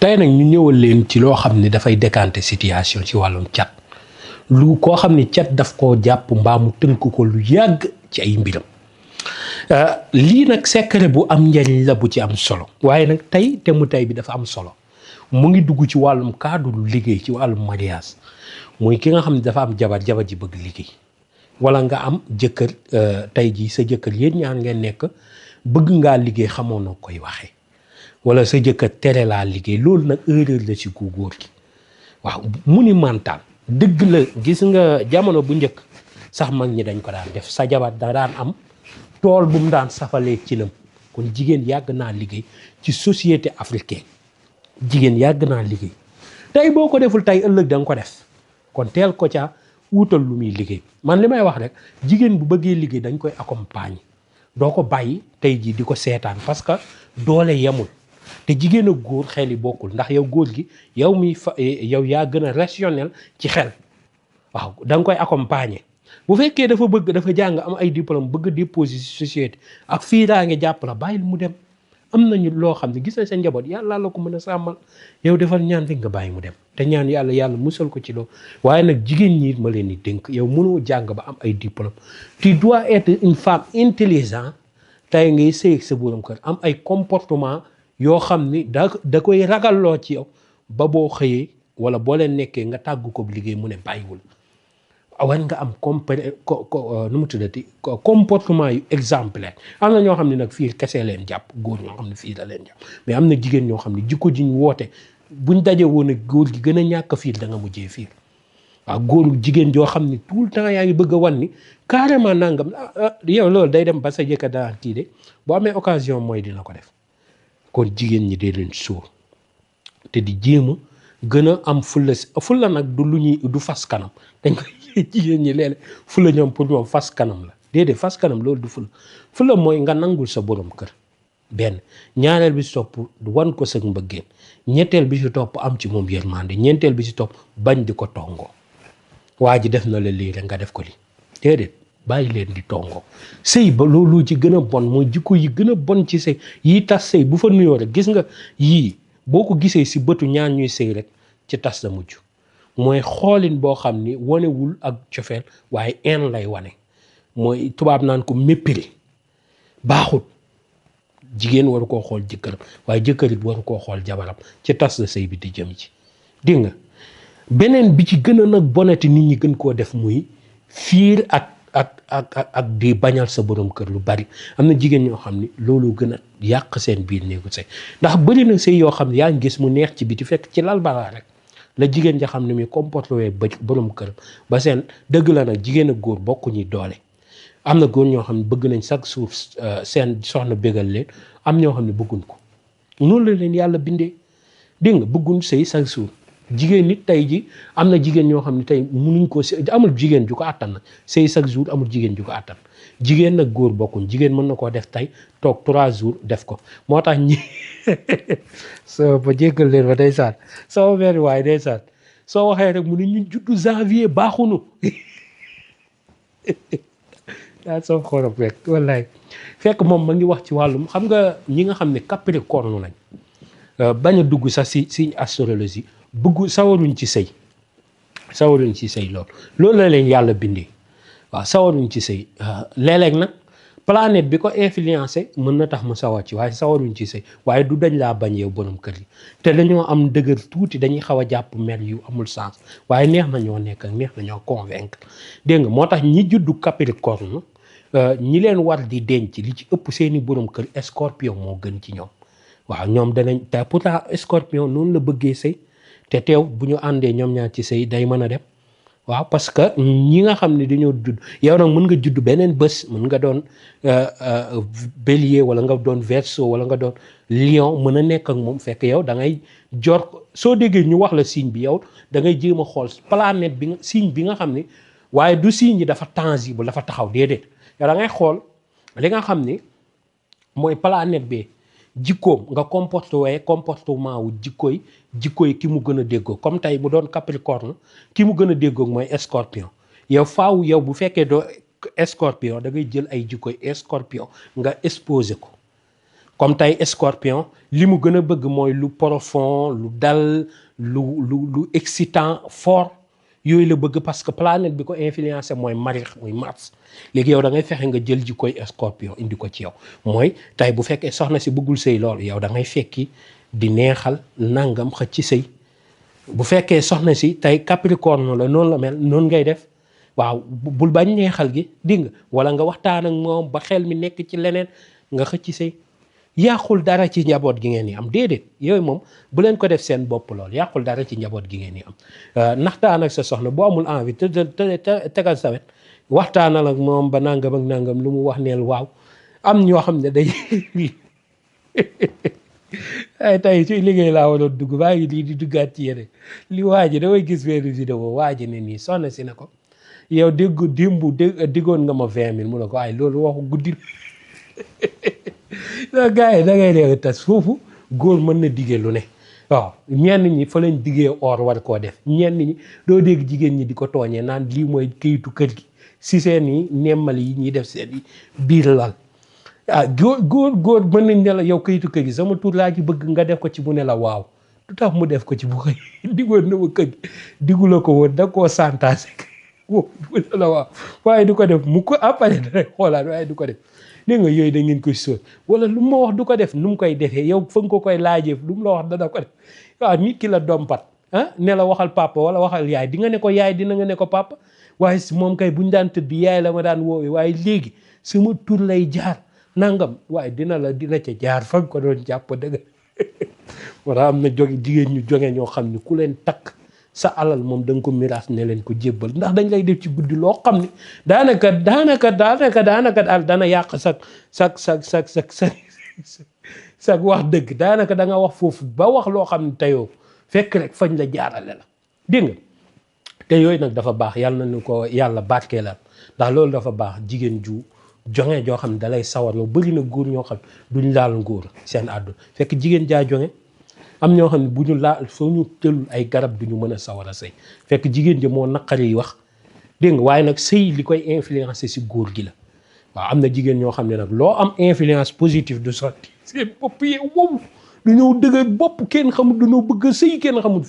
tey nag ñu ñëwal leen ci loo xam ne dafay décanter situation ci wàllum cat lu koo xam ne cat daf koo jàpp mbaa mu tënk ko lu yàgg ci ay mbiram lii nag secret bu am njariñ la bu ci am solo waaye nag tey te mu tey bi dafa am solo mu ngi dugg ci wàllum cadre liggéey ci wàllum mariage muy ki nga xam ne dafa am jabar ji bëgg liggéey wala nga am jëkkër tey jii sa jëkkër yéen ñaar ngeen nekk bëgg ngaa liggéey xamoo noo koy waxee wala sa jëkkër tere laa liggéey loolu nag erreur la ci ku góor gi waaw monumental dëgg la gis nga jamono bu njëkk sax mag ñi dañ ko daan def sa jabar da daan am tool bu mu daan safalee ci nam kon jigéen yàgg naa liggéey ci société africaine jigéen yàgg naa liggéey tey boo ko deful tey ëllëg da nga ko def kon teel ko ca wuutal lu muy liggéey man li may wax rek jigéen bu bëggee liggéey dañ koy accompagner doo ko bàyyi tey jii di ko seetaan parce que doole yemul te jigéen ak góor xel yi bokkul ndax yow góor gi yow mi yow yaa gën a rationnel ci xel waaw da nga koy accompagner bu fekkee dafa jàng am ay diplôme bëgg déposer ci société ak fii daa ngi jàpp la bàyyil mu dem am nañu loo xam ne gis na sa njaboot yàlla la ko mën a sàmmal yow defal ñaan rek nga bàyyi mu dem te ñaan yàlla musal ko ci loolu waaye nag jigéen ñi ma leen di dénk yow mënoo jàng ba am ay diplôme tu dois être une femme intelligente tey ngay sëy sa borom kër am ay comportement yoo xam ni da koy ragalloo ci yow ba boo xëyee wala boo leen nekkee nga tàggu ko liggéey mu ne bàyyiwul war nga am nu mu tuddati comportement yu exemplaire am na ñoo xam ne nag fiir kese leen jàpp góor ñoo xam ne fiir la leen jàpp mais am na jigéen ñoo xam ne jikko ji ñu woote buñ daje woon ak góor gi gën a ñàkk fiir da nga mujjee fiir waaw góoru jigéen joo xam ne tout le temps yaa ngi bëgg a wan ni carrément nangam yow loolu day dem ba sa jëkka daan kii de boo amee occasion mooy dina ko def kon jigéen ñi dee leen sóor te di jéema gën a am fulla nag du lu ñuy du fas kanam dañ koy jigéen ñi léeg-léeg fulla ñoom pour ñoom fas kanam la déedéet fas kanam loolu du fulla mooy nga nangul sa borom kër benn ñaareel bi si topp wan ko sa mbëggeel ñetteel bi si topp am ci moom yërmande ñeenteel bi si topp bañ di ko tongoo waa ji def na la lii rek nga def ko li déedéet bàyyi leen di tongoo sëy ba loolu ci gën a bon mooy jikko yi gën a bon ci sëy yii tas sëy bu fa nuyoo rek gis nga yii boo ko gisee si bëtu ñaan ñuy sëy rek ci tas la mujj mooy xoolin boo xam ni wanewul ak cofeel waaye een lay wane mooy tubaab naan ko mépris baaxut jigéen waru koo xool jëkkëram waaye jëkkërit waru koo xool jabaram ci tas la sëy bi di jëm ci dégg nga beneen bi ci gën a nag bonati nit ñi gën koo def muy fiir ak di bañal sa borom kër lu bari am na jigéen ñoo xam ni loolu gën a yàq seen biir néegu sëy ndax bëri na sëy yoo xam ne yaa ngi gis mu neex ci biti fekk ci lal balaa rek la jigéen ja xam ne muy comporté wee ba borom kër ba seen dëgg la nag jigéen ak góor bokkuñu doole am na góor ñoo xam ne bëgg nañ chaque jour seen soxna bégal leen am ñoo xam ne bëgguñ ko noonu la leen yàlla bindee dégg nga bëgguñ sëy chaque jour jigéen nit tey ji am na jigéen ñoo xam ne tey munuñ ko amul jigéen ju ko àttan nag sëy chaque jour amul jigéen ju ko àttan jigéen nag góor bokkuñ jigéen mën na koo def tey toog 3 jours def ko moo tax ñi soo ba jéggal leen ba day saat soo weer waaye day saat soo waxee rek mu ne ñu juddu janvier baaxunu daa soo xoolal rek wallaay fekk moom ma ngi wax ci wàllum xam nga ñi nga xam ne capricorne lañ bañ a dugg sax si astrologie bëggu sawaruñ ci sëy loolu la leen yàlla bindee waaw sawaruñ ci sëy léeg-léeg nag planète bi ko influencé mën na tax mu sawar ci waaye sawaruñ ci sëy waaye du dañ laa bañ yow borom kër yi te dañoo am dëgër tuuti dañuy xaw a jàpp mel yu amul sens waaye neex na ñoo nekk neex na ñoo convaincre dégg nga moo tax ñi juddu Capricorne ñi leen war di denc li ci ëpp seeni borom kër Scorpion moo gën ci ñoom waaw ñoom danañ te pourtant Scorpion noonu la bëggee sëy te teew bu ñu àndee ñoom ñaar ci sëy day mën a dem waaw parce que ñi nga xam ne dañoo judd yow nag mën nga judd beneen bés mën nga doon bélier wala nga doon verseau wala nga doon lion mën a nekk ak moom fekk yow da ngay jor soo déggee ñu wax la signe bi yow da ngay jéem a xool planète bi signe bi nga xam ne waaye du signe yi dafa tangible dafa taxaw déedéet yow da ngay xool li nga xam ne mooy planète bi jikkoom nga comportement wu jikkoy ki mu gën a déggoo comme tey bu doon Capricorne ki mu gën a déggoo mooy Scorpion yow faaw yow bu fekkee doo Scorpion da ngay jël ay jikkoy Scorpion nga exposé ko comme tey Scorpion li mu gën a bëgg mooy lu profond lu dal lu excitant fort yooyu la bëgg parce que planète bi ko influencé mooy Mariex muy Mars léegi yow da ngay fexe nga jël ji koy Scorpion indi ko ci yow mooy tey bu fekkee soxna si bëggul sëy loolu yow da ngay fekki di neexal nangam xëcc ci sëy bu fekkee soxna si tey Capricorne la noonu la mel noonu ngay def waaw bul bañ neexal gi di nga wala nga waxtaan ak moom ba xel mi nekk ci leneen nga xëcc sëy yàqul dara ci njaboot gi ngeen di am déedéet yooyu moom bu leen ko def seen bopp lool yàqul dara ci njaboot gi ngeen di am naxtaan ak sa soxna boo amul envie tegal sa wet waxtaanal ak moom ba nangam ak nangam lu mu wax neel waaw am ñoo xam ne day ay tey ci liggéey laa waroon dugg baa ngi lii di duggaat ci yére li waa ji damay gis benn vidéo waa ji ne nii soxna si ne ko yow diggoon nga ma 20 000 mu ne ko ay loolu waxu guddi gars yi da ngay dee tas foofu góor mën na diggee lu ne waaw ñenn ñi fa lañ diggee or war koo def ñenn ñi doo dégg jigéen ñi di ko tooñee naan lii mooy këyitu kër gi si seen i nemmali yi ñuy def seen i biir lal góor mën nañ ne la yow këyitu kër gi sama tur laa ci bëgg nga def ko ci mu ne la waaw lu tax mu def ko ci bu xëy diggoon na ma kër gi diggu la ko woon da koo santaase mu ne la waaw waaye du ko def mu ko après rek xoolaat waaye du ko def dégg nga yooyu da ngeen koy sóor wala lu ma wax du ko def nu mu koy defee yow fa nga ko koy laajee lu mu la wax dana ko def waaw nit ki la dompat ne la waxal papa wala waxal yaay di nga ne ko yaay dina nga ne ko papa waaye moom kay buñ daan tëdd yaay la ma daan woowee waaye léegi sama tur lay jaar nangam waaye dina ca jaar fa nga ko doon jàpp dëgg wala am na jigéen ñu jóge ñoo xam ne ku leen takk sa alal moom da nga ko miraas ne leen ko jébbal ndax dañ lay def ci guddi loo xam ne daanaka daal dana yàq sag wax dëgg daanaka da nga wax foofu ba wax loo xam ne teyoo fekk rek fañ la jaarale la dégg nga te yooyu nag dafa baax yàlla nañu ko yàlla barkeelal ndax loolu dafa baax jigéen ju jonge joo xam ne dalay sawar loo bëri na góor ñoo xam duñ laal ngóor seen àdduna fekk jigéen jaa jonge am ñoo xam ne bu ñu laal soo ñu tëlul ay garab du ñu mën a sawar a sëy fekk jigéen ji moo naqari yi wax dégg nga waaye nag sëy li koy influencer si góor gi la waaw am na jigéen ñoo xam ne nag loo am influence positive du sotti seen bopp yi wow dañoo dëgër bopp kenn xamul dañoo bëgg a sëy kenn xamul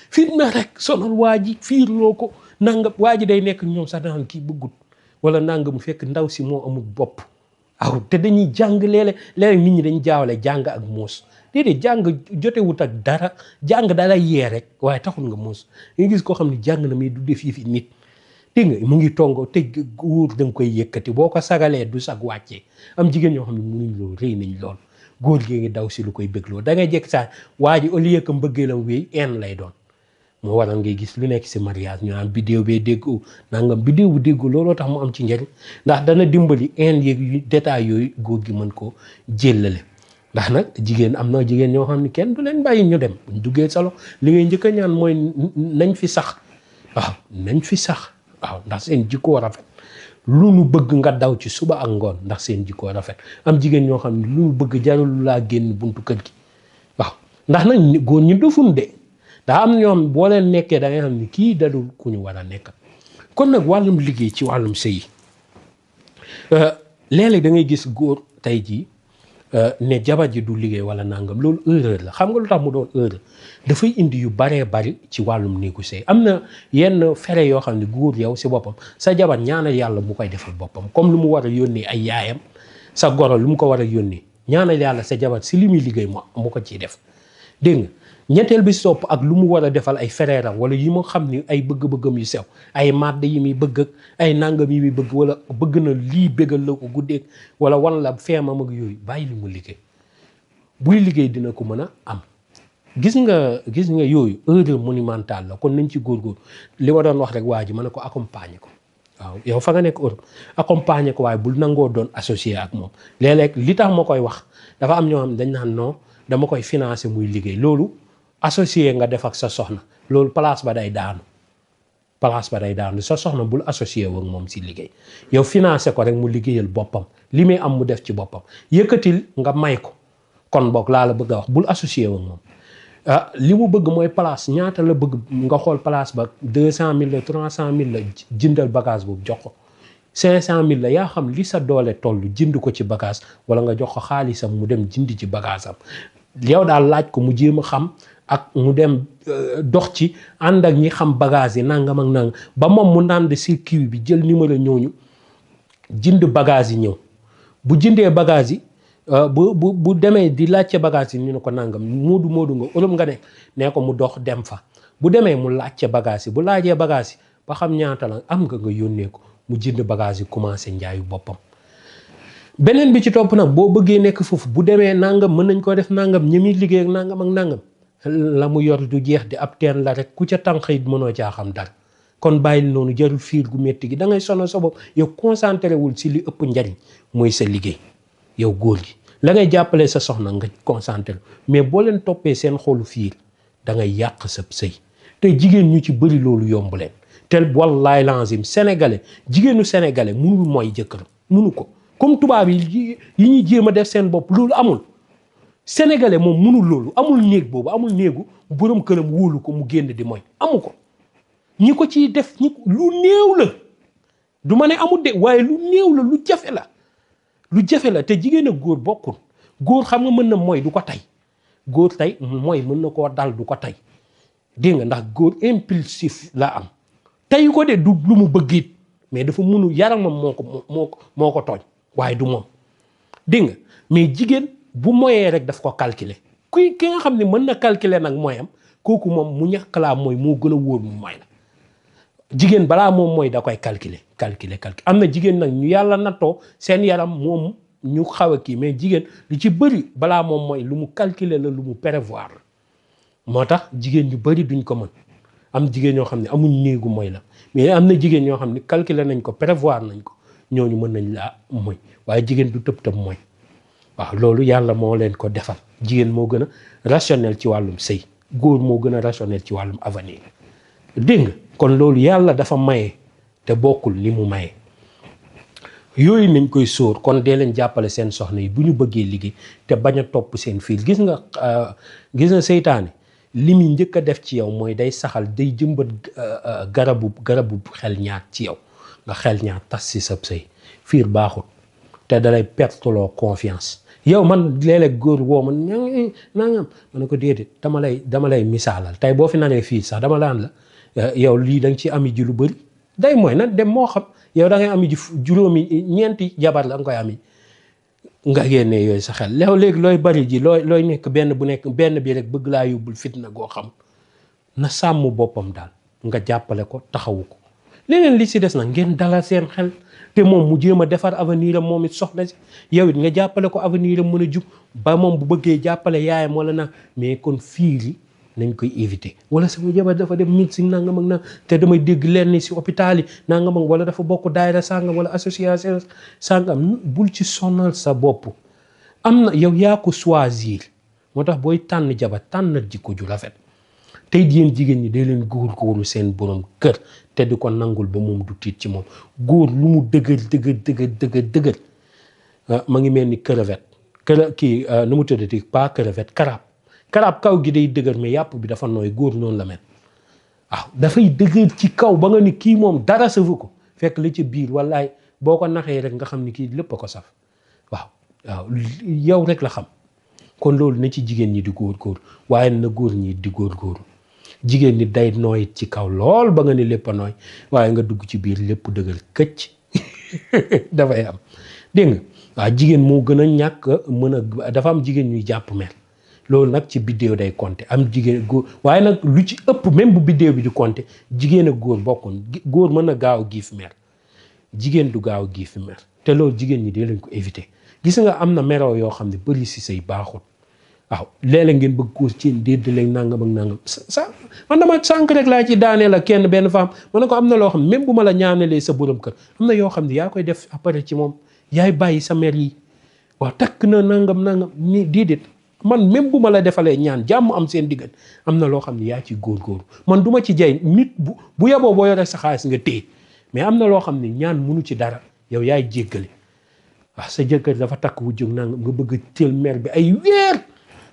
fitna rek sonal waa ji fiirloo ko nangam waa ji day nekk ñoom sax daan kii bëggut wala nangam mu fekk ndaw si moo amul bopp waaw te dañuy jàng léeg-léeg nit ñi dañ jaawale jàng ak muus déedéet jàng jotewut ak dara jàng dalay yee rek waaye taxul nga muus nga gis koo xam ne jàng na mais du def yi fi nit dégg nga mu ngi tongo te góor da nga koy yëkkati boo ko sagalee du sag wàccee am jigéen ñoo xam ne munuñ loolu rëy nañ lool góor gi ngi daw si lu koy bégloo da ngay jekk saa waa ji au lieu que mbëggeelam wéy en lay doon moo waral ngay gis lu nekk si mariage ñu naan bidéew bee déggoo nangam bidéew bu déggoo looloo tax mu am ci njëriñ ndax dana dimbali en yeeg détails yooyu góor gi mën koo jéllale ndax nag jigéen am na jigéen ñoo xam ne kenn du leen bàyyi ñu dem buñ duggee salo li ngay njëkk a ñaan mooy nañ fi sax waaw nañ fi sax waaw ndax seen jikkoo rafet lu nu bëgg nga daw ci suba ak ngoon ndax seen jikkoo rafet am jigéen ñoo xam ne lu nu bëgg jarul laa génn buntu kër gi waaw ndax nag góor ñi dofun de daa am ñoom boo leen nekkee da ngay xam ni kii dadul ku ñu war a nekk kon nag wàllum liggéey ci wàllum sëy léeg-léeg da ngay gis góor tey jii ne jabar ji du liggéey wala nangam loolu erreur la xam nga lu tax mu doon erreur dafay indi yu baree bari ci wàllum néegu sëy am na yenn fere yoo xam ne góor yow si boppam sa jabar ñaanal yàlla mu koy defal boppam comme lu mu war a yónnee ay yaayam sa goro lu mu ko war a yónnee ñaanal yàlla sa jabar si li muy liggéey mu ko ciy def dégg nga ñetteel bi sopp ak lu mu war a defal ay fereeram wala yi ma xam ni ay bëgg-bëggam yu sew ay màdd yi muy bëgg ak ay nangam yi muy bëgg wala bëgg na lii bëggal la ko guddeeg wala wan la feemam ak yooyu bàyyi li mu liggéey buy liggéey dina ko mën a am gis nga yooyu erreur monumentale la kon nañ ci góorgóor li ma doon wax rek waa ji ma ne ko accompagner ko waaw yow fa nga nekk Europe accompagner ko waaye bul nangoo doon associé ak moom léeg-léeg li tax ma koy wax dafa am ñoo xam dañ naan non dama koy financer muy liggéey loolu associé nga def ak sa soxna loolu place ba day daanu sa soxna bul associé ak moom si liggéey yow financé ko rek mu liggéeyal boppam li muy am mu def ci boppam yëkkatil nga may ko kon boog laa la bëgg a wax bul associé ak moom li mu bëgg mooy place ñaata la bëgg nga xool place ba 200 000 la 300 000 la jëndal bagage boobu jox ko 500 000 la yaa xam li sa doole toll jënd ko ci bagage wala nga jox ko xaalisam mu dem jënd ci bagage am yow daal laaj ko mu jéem a xam ak mu dem dox ci ànd ak ñi xam bagage yi nangam ak nangam ba moom mu naan de circuit bi jël numéro ñooñu jënd bagage yi ñëw bu jëndee bagage yi bu demee di laajte bagage yi ñu ne ko nangam moodu nga Europe nga ne nee ko mu dox dem fa bu demee mu laajte bagage yi bu laajee bagage yi ba xam ñaata la am nga yónnee ko mu jënd bagage yi commencé njaayu boppam. beneen bi ci topp nag boo bëggee nekk foofu bu demee nangam mën nañ koo def nangam ñi muy liggéey ak nangam ak nangam la mu yor du jeex di ab teen la rek ku ca tànk it mënoo caa xam dara kon bàyyil noonu jarul fiir gu métti gi da ngay sonal sa bopp yow concentré wul si li ëpp njariñ mooy sa liggéey yow góor gi la ngay jàppale sa soxna nga concentré mais boo leen toppee seen xolu fiir da ngay yàq sa sëy te jigéen ñu ci bëri loolu yomb leen te wallaay lazim sénégalais jigéenu sénégalais munul mooy jëkkëram munu ko comme tubaab yi ñuy jéem a def seen bopp loolu amul sénégalais moom munul loolu amul néeg boobu amul néegu borom këram wóolu ko mu génn di mooy amu ko ñi ko ciy def lu néew la du ma ne amul de waaye lu néew la lu jafe la te jigéen ak góor bokkul góor xam nga mën na mooy du ko tey góor tey mooy mën na koo dal du ko tey dégg nga ndax góor impulsif la am tey ko de du lu mu bëgg it mais dafa munu yaramam moo ko tooñ waaye du moom dégg nga mais jigéen bu moyee rek daf ko calculer ki nga xam ne mën na calculer nag mooyam kooku moom mu ñàkk laa mooy moo gën a wóor mu mooy la jigéen balaa moom mooy da koy calculer am na jigéen nag ñu yàlla nattoo seen yaram moom ñu xaw a kii mais jigéen lu ci bëri balaa moom mooy lu mu calculer la lu mu prévoir la moo tax jigéen ñu bëri duñ ko mën am jigéen ñoo xam ne amuñ néegu mooy la mais am na jigéen ñoo xam ne calculer nañ ko prévoir nañ ko ñooñu mën nañ laa mooy waaye jigéen du tëb mooy waaw loolu yàlla moo leen ko defal jigéen moo gën a rationnel ci wàllum sëy góor moo gën a rationnel ci wàllum avenir dégg nga kon loolu yàlla dafa maye te bokkul li mu maye yooyu nañ koy sóor kon dee leen jàppale seen soxna yi bu ñu bëggee liggéey te bañ a topp seen fiil gis nga seytaane li muy njëkk a def ci yow mooy day saxal day jëmbat garabu xel ñaar ci yow nga xel ñaar tas si sab sëy fiir baaxul te dalay perteloo confiance yow man léeg-léeg góor woo man nangam ma ne ko déedéet dama lay misaalal tey boo fi nanee fii sax dama laan la yow lii da nga ci ami ji lu bëri day mooy nag dem moo xam yow da ngay ami ji juróomi ñeenti jabar la nga koy ami nga génnee yooyu sa xel léegi looy bari ji looy nekk benn bi rek bëgg laa yóbbul fitna goo xam na sàmm boppam daal nga jàppale ko taxawu ko leneen li si des nag ngeen dalal seen xel te moom mu jéem a defar avenir am moom it soxla si yow it nga jàppale ko avenir am mën a jub ba moom bu bëggee jàppale yaayam wala na mais kon fiir yi nañ koy éviter wala sama jabar dafa dem médecine nangam ak na te damay dégg lenn si hôpital yi nangam ak wala dafa bokk daayira sàngam wala association sàngam bul ci sonal sa bopp am na yow yaa ko choisir moo tax booy tànn jabar tànnal jikko ju rafet tey yéen jigéen ñi day leen góorgóorlu seen borom kër te di ko nangul ba moom du tiit ci moom góor lu mu dëgër ma ngi mel ni crevette nu mu tuddati pas crevette karaab kaw gi day dëgër mais yàpp bi dafa nooy góor noonu la mel waaw dafay dëgër ci kaw ba nga ni kii moom dara safu ko fekk li ci biir wallaay boo ko naxee rek nga xam ni kii lépp a ko saf waaw yow rek la xam kon loolu na ci jigéen ñi di góor waaye na góor ñi di góor jigéen ñi day nooy ci kaw lool ba nga ni lépp a nooy waaye nga dugg ci biir lépp dëgër këcc dafay am dégg nga waaw jigéen moo gën a ñàkk mën a dafa am jigéen ñuy jàpp mer loolu nag ci biddéew day compter am jigéen góor waaye nag lu ci ëpp même bu biddéew bi di compter jigéen ak góor bokkoon góor mën na gaaw a giif mer jigéen du gaaw a giif mer te loolu jigéen ñi dee lañ ko éviter gis nga am na meroo yoo xam ne bëri si say baaxul waaw léeg-léeg ngeen bëgg ko ci dédd leen nangam ak nangam sa man dama sànq rek laa ci daanee la benn femme ma ne ko am na loo xam ne même bu ma la ñaanalee sa borom kër am na yoo xam ne yaa koy def après ci moom yaay bàyyi sa mer yi waaw takk na nangam ni déedéet man même bu ma la defalee ñaan jàmm am seen diggan am na loo xam ne yaa ci góorgóorlu man du ma ci jay nit bu yeboo boo yore sa xaalis nga téye mais am na loo xam ne ñaan munu ci dara yow yaay jéggale waaw sa jëkkër dafa takk wu jóg nangam nga bëgg teel mer bi ay weer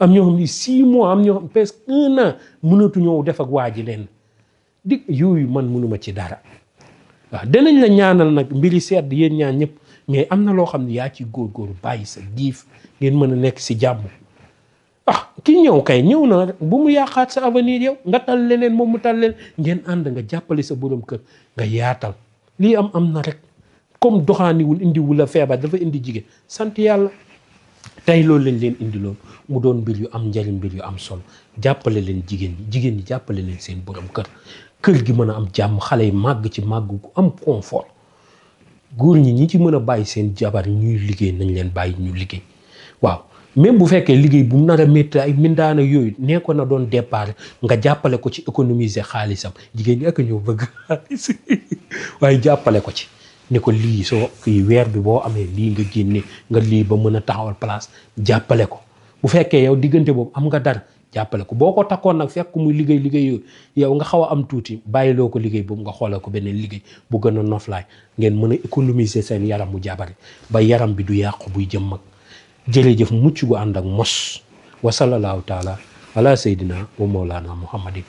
am ñoo xam ne 6 mois am ñoo xam presque 1 an mënatuñoo def ak waa ji leen yooyu man mënuma ci dara waaw danañ la ñaanal nag mbiri sedd yéen ñaan ñëpp mais am na loo xam ne yaa ci góorgóorlu bàyyi sa giif ngeen mën a nekk si jàmm. ki ñëw kay ñëw na bu mu yàqaat sa avenir yow nga tal leneen moom mu tal leen ngeen ànd nga jàppale sa borom kër nga yaatal lii am na rek comme doxaaniwul indiwul la feebar dafa indi jigéen sant yàlla. tey loolu lañ leen indi loolu mu doon mbir yu am njariñ mbir yu am solo jàppale leen jigéen ñi jàppale leen seen borom kër gi mën a am jàmm xale yi màgg ci màgg gu am confort góor ñi ci mën a bàyyi seen jabar ñuy liggéey nañ leen bàyyi ñu liggéey waaw. même bu fekkee liggéey bu mu nar a métti ay mindaana yooyu nekkoon na doon départ nga jàppale ko ci économiser xaalisam jigéen ñi ak ñëw bëgg xaalis waaye jàppale ko ci ne ko lii soo kii weer bi boo amee lii nga génne nga lii ba mën a taxawal place jàppale ko bu fekkee yow diggante boobu am nga dara jàppale ko boo ko takkoon nag fekk muy liggéey yooyu yow nga xaw a am tuuti bàyyiloo ko liggéey boobu nga xoolal ko beneen liggéey bu gën a noflaay ngeen mën a économiser seen yaram mu jabari ba yaram bi du yàqu buy jëm mag jërëjëf mucc gu ànd ak mos wa sallallahu taala ala sayyidina wa mawlana muhammadin